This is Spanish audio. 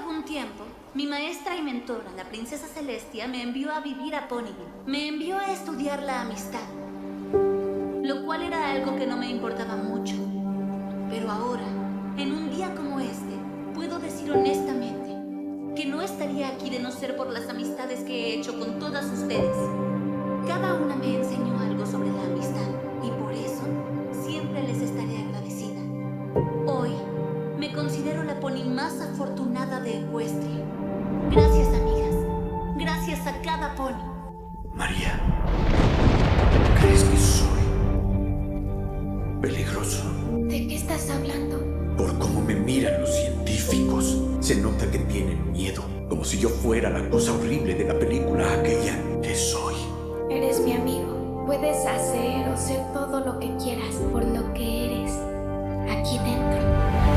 algún tiempo, mi maestra y mentora, la princesa Celestia, me envió a vivir a Ponyville. Me envió a estudiar la amistad, lo cual era algo que no me importaba mucho. Pero ahora, en un día como este, puedo decir honestamente que no estaría aquí de no ser por las amistades que he hecho con todas ustedes. Cada una me enseñó algo sobre la amistad y por eso siempre les estaré agradecida. Hoy me considero la pony más afortunada de Ecuestria. Gracias, amigas. Gracias a cada pony. María, ¿crees que soy peligroso? ¿De qué estás hablando? Por cómo me miran los científicos. Se nota que tienen miedo, como si yo fuera la cosa horrible de la película aquella que soy. Eres mi amigo. Puedes hacer o ser todo lo que quieras por lo que eres aquí dentro.